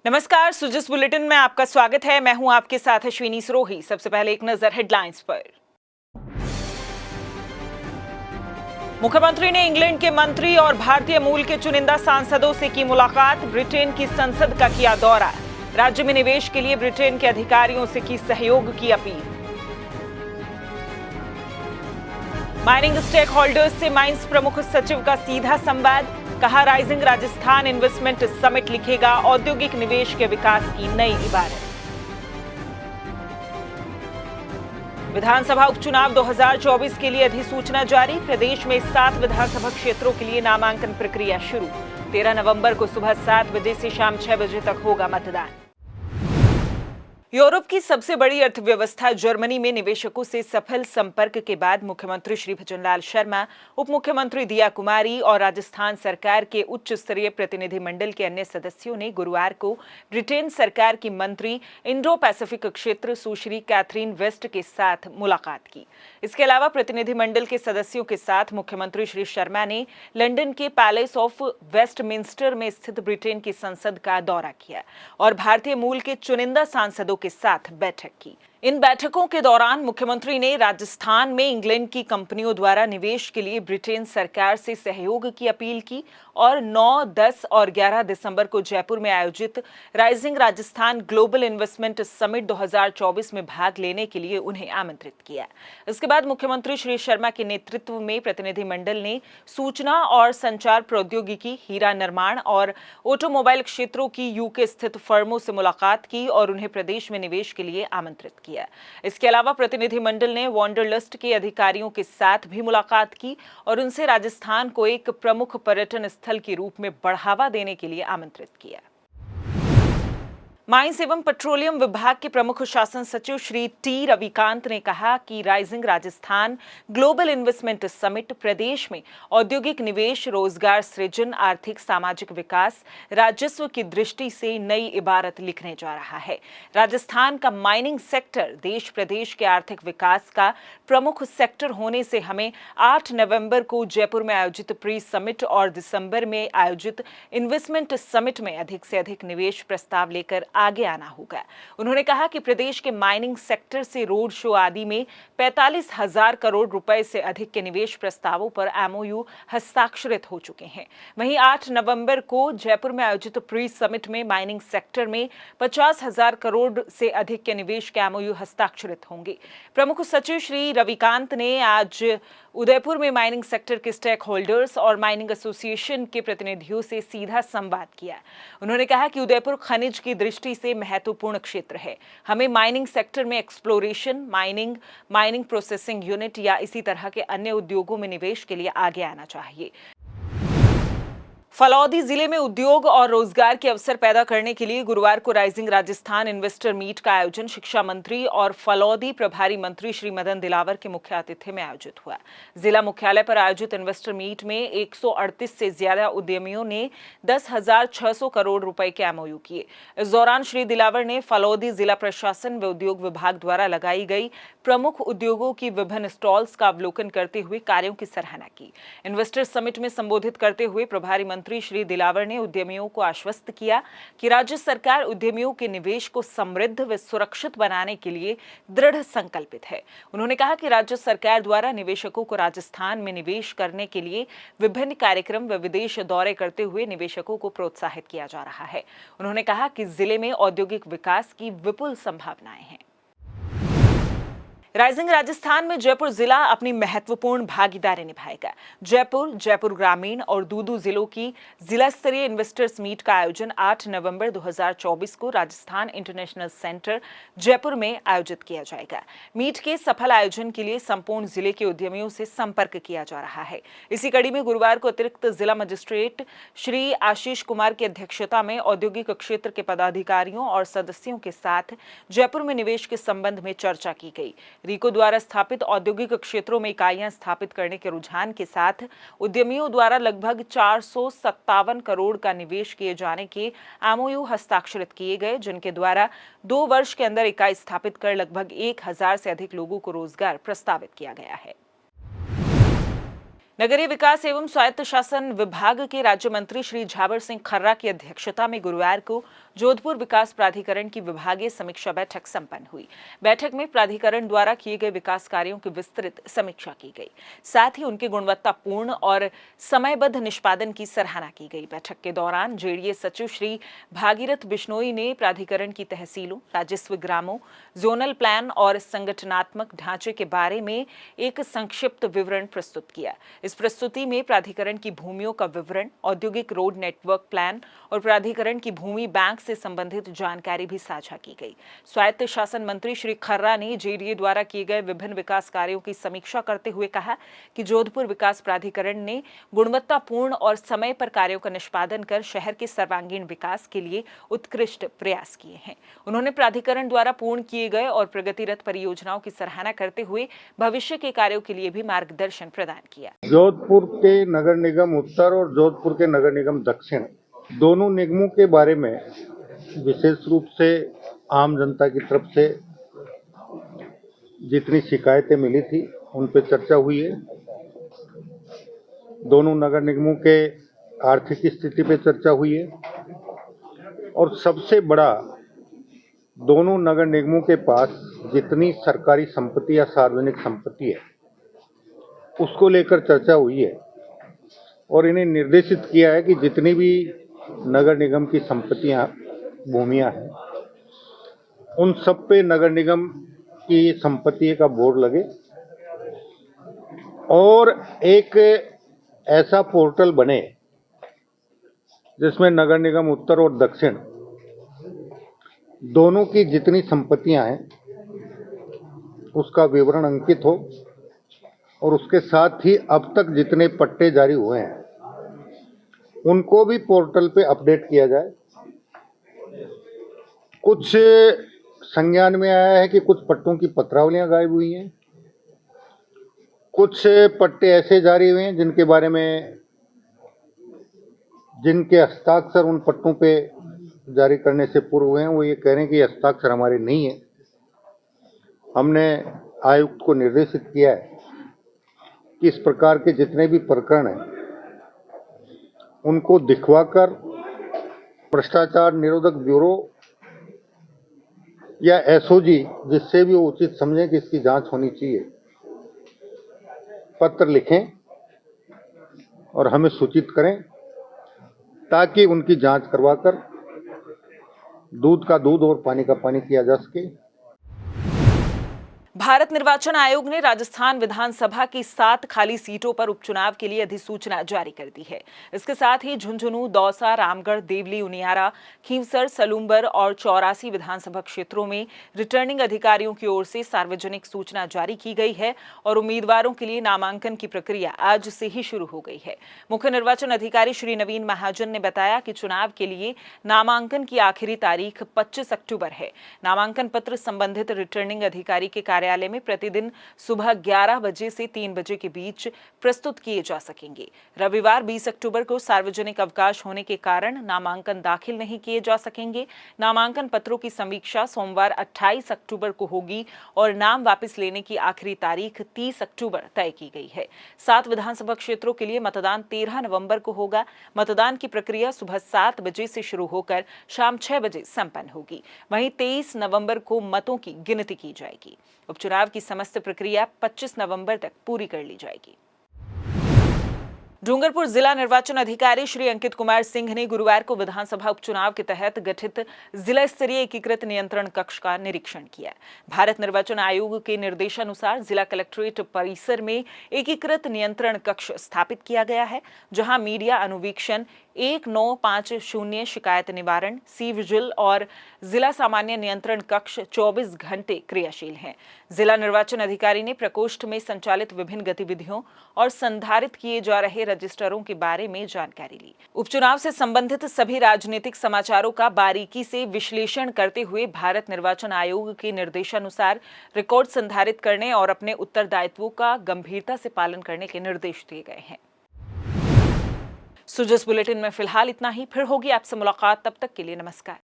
नमस्कार, सुजस बुलेटिन में आपका स्वागत है। मैं हूं आपके साथ अश्विनी सरोही। सबसे पहले एक नजर हेडलाइंस पर। मुख्यमंत्री ने इंग्लैंड के मंत्री और भारतीय मूल के चुनिंदा सांसदों से की मुलाकात। ब्रिटेन की संसद का किया दौरा। राज्य में निवेश के लिए ब्रिटेन के अधिकारियों से की सहयोग की अपील। माइनिंग स्टेक होल्डर्स से माइंस प्रमुख सचिव का सीधा संवाद। कहा, राइजिंग राजस्थान इन्वेस्टमेंट समिट लिखेगा औद्योगिक निवेश के विकास की नई इबारत। विधानसभा उपचुनाव 2024 के लिए अधिसूचना जारी। प्रदेश में 7 विधानसभा क्षेत्रों के लिए नामांकन प्रक्रिया शुरू। 13 नवंबर को सुबह 7 बजे से शाम 6 बजे तक होगा मतदान। यूरोप की सबसे बड़ी अर्थव्यवस्था जर्मनी में निवेशकों से सफल संपर्क के बाद मुख्यमंत्री श्री भजनलाल शर्मा, उप मुख्यमंत्री दिया कुमारी और राजस्थान सरकार के उच्च स्तरीय प्रतिनिधिमंडल के अन्य सदस्यों ने गुरुवार को ब्रिटेन सरकार की मंत्री इंडो पैसिफिक क्षेत्र सुश्री कैथरीन वेस्ट के साथ मुलाकात की। इसके अलावा प्रतिनिधिमंडल के सदस्यों के साथ मुख्यमंत्री श्री शर्मा ने लंदन के पैलेस ऑफ वेस्टमिंस्टर में स्थित ब्रिटेन की संसद का दौरा किया और भारतीय मूल के चुनिंदा सांसदों के साथ बैठक की। इन बैठकों के दौरान मुख्यमंत्री ने राजस्थान में इंग्लैंड की कंपनियों द्वारा निवेश के लिए ब्रिटेन सरकार से सहयोग की अपील की और 9, 10 और 11 दिसंबर को जयपुर में आयोजित rising Rajasthan global investment summit 2024 में भाग लेने के लिए उन्हें आमंत्रित किया। इसके बाद मुख्यमंत्री श्री शर्मा के नेतृत्व में प्रतिनिधिमंडल ने सूचना और संचार प्रौद्योगिकी, हीरा निर्माण और ऑटोमोबाइल क्षेत्रों की यूके स्थित फर्मों से मुलाकात की और उन्हें प्रदेश में निवेश के लिए आमंत्रित किया। इसके अलावा प्रतिनिधिमंडल ने वॉन्डरलस्ट के अधिकारियों के साथ भी मुलाकात की और उनसे राजस्थान को एक प्रमुख पर्यटन स्थल के रूप में बढ़ावा देने के लिए आमंत्रित किया। माइंस एवं पेट्रोलियम विभाग के प्रमुख शासन सचिव श्री टी रविकांत ने कहा कि rising Rajasthan global investment summit प्रदेश में औद्योगिक निवेश, रोजगार सृजन, आर्थिक सामाजिक विकास, राजस्व की दृष्टि से नई इबारत लिखने जा रहा है। राजस्थान का माइनिंग सेक्टर देश प्रदेश के आर्थिक विकास का प्रमुख सेक्टर होने से हमें 8 नवंबर को जयपुर में आयोजित प्री समिट और दिसंबर में आयोजित इन्वेस्टमेंट समिट में अधिक से अधिक निवेश प्रस्ताव लेकर आगे आना होगा। उन्होंने कहा कि प्रदेश के माइनिंग सेक्टर से रोड शो आदि में 45,000 करोड़ रुपए से अधिक के निवेश प्रस्तावों पर एमओयू हस्ताक्षरित हो चुके हैं। वहीं 8 नवंबर को जयपुर में आयोजित प्री समिट में माइनिंग सेक्टर में 50,000 करोड़ से अधिक के निवेश के एमओयू हस्ताक्षरित होंगे। प्रमुख सचिव श्री रविकांत ने आज उदयपुर में माइनिंग सेक्टर के स्टेक होल्डर्स और माइनिंग एसोसिएशन के प्रतिनिधियों से सीधा संवाद किया। उन्होंने कहा कि उदयपुर खनिज की दृष्टि से महत्वपूर्ण क्षेत्र है। हमें माइनिंग सेक्टर में एक्सप्लोरेशन, माइनिंग प्रोसेसिंग यूनिट या इसी तरह के अन्य उद्योगों में निवेश के लिए आगे आना चाहिए। फलौदी जिले में उद्योग और रोजगार के अवसर पैदा करने के लिए गुरुवार को राइजिंग राजस्थान इन्वेस्टर मीट का आयोजन शिक्षा मंत्री और फलौदी प्रभारी मंत्री श्री मदन दिलावर के मुख्य आतिथ्य में आयोजित हुआ। जिला मुख्यालय पर आयोजित इन्वेस्टर मीट में 138 से ज्यादा उद्यमियों ने 10,600 करोड़ रुपए के एमओयू किए। इस दौरान श्री दिलावर ने फलौदी जिला प्रशासन व उद्योग विभाग द्वारा लगाई गई प्रमुख उद्योगों की विभिन्न स्टॉल्स का अवलोकन करते हुए कार्यों की सराहना की। इन्वेस्टर समिट में संबोधित करते हुए प्रभारी मंत्री श्री दिलावर ने उद्यमियों को आश्वस्त किया कि राज्य सरकार उद्यमियों के निवेश को समृद्ध व सुरक्षित बनाने के लिए दृढ़ संकल्पित है। उन्होंने कहा कि राज्य सरकार द्वारा निवेशकों को राजस्थान में निवेश करने के लिए विभिन्न कार्यक्रम व विदेश दौरे करते हुए निवेशकों को प्रोत्साहित किया जा रहा है। उन्होंने कहा कि जिले में औद्योगिक विकास की विपुल संभावनाएं हैं। राइजिंग राजस्थान में जयपुर जिला अपनी महत्वपूर्ण भागीदारी निभाएगा। जयपुर ग्रामीण और दूदू जिलों की जिला स्तरीय इन्वेस्टर्स मीट का आयोजन 8 नवंबर 2024 को राजस्थान इंटरनेशनल सेंटर जयपुर में आयोजित किया जाएगा। मीट के सफल आयोजन के लिए संपूर्ण जिले के उद्यमियों से संपर्क किया जा रहा है। इसी कड़ी में गुरुवार को अतिरिक्त जिला मजिस्ट्रेट श्री आशीष कुमार की अध्यक्षता में औद्योगिक क्षेत्र के पदाधिकारियों और सदस्यों के साथ जयपुर में निवेश के संबंध में चर्चा की गई। रीको द्वारा स्थापित औद्योगिक क्षेत्रों में इकाइयां स्थापित करने के रुझान के साथ उद्यमियों द्वारा लगभग 457 करोड़ का निवेश किए जाने के एमओयू हस्ताक्षरित किए गए, जिनके द्वारा 2 वर्ष के अंदर इकाई स्थापित कर लगभग 1,000 से अधिक लोगों को रोजगार प्रस्तावित किया गया है। नगरीय विकास एवं स्वायत्त शासन विभाग के राज्य मंत्री श्री झावर सिंह खर्रा की अध्यक्षता में गुरुवार को जोधपुर विकास प्राधिकरण की विभागीय समीक्षा बैठक संपन्न हुई। बैठक में प्राधिकरण द्वारा किए गए विकास कार्यों की विस्तृत समीक्षा की गई, साथ ही उनके गुणवत्तापूर्ण और समयबद्ध निष्पादन की सराहना की गई। बैठक के दौरान जेडीए सचिव श्री भागीरथ बिश्नोई ने प्राधिकरण की तहसीलों, राजस्व ग्रामों, जोनल प्लान और संगठनात्मक ढांचे के बारे में एक संक्षिप्त विवरण प्रस्तुत किया। इस प्रस्तुति में प्राधिकरण की भूमियों का विवरण, औद्योगिक रोड नेटवर्क प्लान और प्राधिकरण की भूमि बैंक से संबंधित जानकारी भी साझा की गई। स्वायत्त शासन मंत्री श्री खर्रा ने जेडीए द्वारा किए गए विभिन्न विकास कार्यों की समीक्षा करते हुए कहा कि जोधपुर विकास प्राधिकरण ने गुणवत्तापूर्ण और समय पर कार्यों का निष्पादन कर शहर के सर्वांगीण विकास के लिए उत्कृष्ट प्रयास किए हैं। उन्होंने प्राधिकरण द्वारा पूर्ण किए गए और प्रगतिरत परियोजनाओं की सराहना करते हुए भविष्य के कार्यों के लिए भी मार्गदर्शन प्रदान किया। जोधपुर के नगर निगम उत्तर और जोधपुर के नगर निगम दक्षिण दोनों निगमों के बारे में विशेष रूप से आम जनता की तरफ से जितनी शिकायतें मिली थी उन पर चर्चा हुई है। दोनों नगर निगमों के आर्थिक स्थिति पे चर्चा हुई है और सबसे बड़ा दोनों नगर निगमों के पास जितनी सरकारी संपत्ति या सार्वजनिक संपत्ति है उसको लेकर चर्चा हुई है और इन्हें निर्देशित किया है कि जितनी भी नगर निगम की संपत्तियां, भूमियां हैं, उन सब पे नगर निगम की संपत्ति का बोर्ड लगे और एक ऐसा पोर्टल बने जिसमें नगर निगम उत्तर और दक्षिण दोनों की जितनी संपत्तियां हैं उसका विवरण अंकित हो और उसके साथ ही अब तक जितने पट्टे जारी हुए हैं उनको भी पोर्टल पे अपडेट किया जाए। कुछ संज्ञान में आया है कि कुछ पट्टों की पत्रावलियां गायब हुई हैं, कुछ पट्टे ऐसे जारी हुए हैं जिनके बारे में जिनके हस्ताक्षर उन पट्टों पे जारी करने से पूर्व हुए हैं वो ये कह रहे हैं कि हस्ताक्षर हमारे नहीं है। हमने आयुक्त को निर्देशित किया है कि इस प्रकार के जितने भी प्रकरण हैं उनको दिखवाकर भ्रष्टाचार निरोधक ब्यूरो या एसओजी जिससे भी वो उचित समझें कि इसकी जांच होनी चाहिए, पत्र लिखें और हमें सूचित करें ताकि उनकी जांच करवाकर दूध का दूध और पानी का पानी किया जा सके। भारत निर्वाचन आयोग ने राजस्थान विधानसभा की 7 खाली सीटों पर उपचुनाव के लिए अधिसूचना जारी कर दी है। इसके साथ ही झुंझुनू, दौसा, रामगढ़, देवली, उनियारा, खींवसर, सलूम्बर और 84 विधानसभा क्षेत्रों में रिटर्निंग अधिकारियों की ओर से सार्वजनिक सूचना जारी की गई है और उम्मीदवारों के लिए नामांकन की प्रक्रिया आज से ही शुरू हो गई है। मुख्य निर्वाचन अधिकारी श्री नवीन महाजन ने बताया कि चुनाव के लिए नामांकन की आखिरी तारीख 25 अक्टूबर है। नामांकन पत्र संबंधित रिटर्निंग अधिकारी के कार्यालय में प्रतिदिन सुबह 11 बजे से 3 बजे के बीच प्रस्तुत किए जा सकेंगे। रविवार 20 अक्टूबर को सार्वजनिक अवकाश होने के कारण नामांकन दाखिल नहीं किए जा सकेंगे। नामांकन पत्रों की समीक्षा सोमवार 28 अक्टूबर को होगी और नाम वापस लेने की आखिरी तारीख 30 अक्टूबर तय की गई है। 7 विधानसभा क्षेत्रों के लिए मतदान 13 नवंबर को होगा। मतदान की प्रक्रिया सुबह 7 बजे से शुरू होकर शाम 6 बजे संपन्न होगी। वहीं 23 नवंबर को मतों की गिनती की जाएगी। उपचुनाव की समस्त प्रक्रिया 25 नवंबर तक पूरी कर ली जाएगी। डूंगरपुर जिला निर्वाचन अधिकारी श्री अंकित कुमार सिंह ने गुरुवार को विधानसभा उपचुनाव के तहत गठित जिला स्तरीय एकीकृत नियंत्रण कक्ष का निरीक्षण किया। भारत निर्वाचन आयोग के निर्देशानुसार जिला कलेक्ट्रेट परिसर में एकीकृत नियंत्रण कक्ष स्थापित किया गया है, जहां मीडिया अनुवीक्षण 1950 शिकायत निवारण, सी विजिल और जिला सामान्य नियंत्रण कक्ष 24 घंटे क्रियाशील हैं। जिला निर्वाचन अधिकारी ने प्रकोष्ठ में संचालित विभिन्न गतिविधियों और संधारित किए जा रहे रजिस्टरों के बारे में जानकारी ली। उपचुनाव से संबंधित सभी राजनीतिक समाचारों का बारीकी से विश्लेषण करते हुए भारत निर्वाचन आयोग के निर्देशानुसार रिकॉर्ड संधारित करने और अपने उत्तरदायित्वों का गंभीरता से पालन करने के निर्देश दिए गए हैं। सुजस बुलेटिन में फिलहाल इतना ही। फिर होगी आपसे मुलाकात, तब तक के लिए नमस्कार।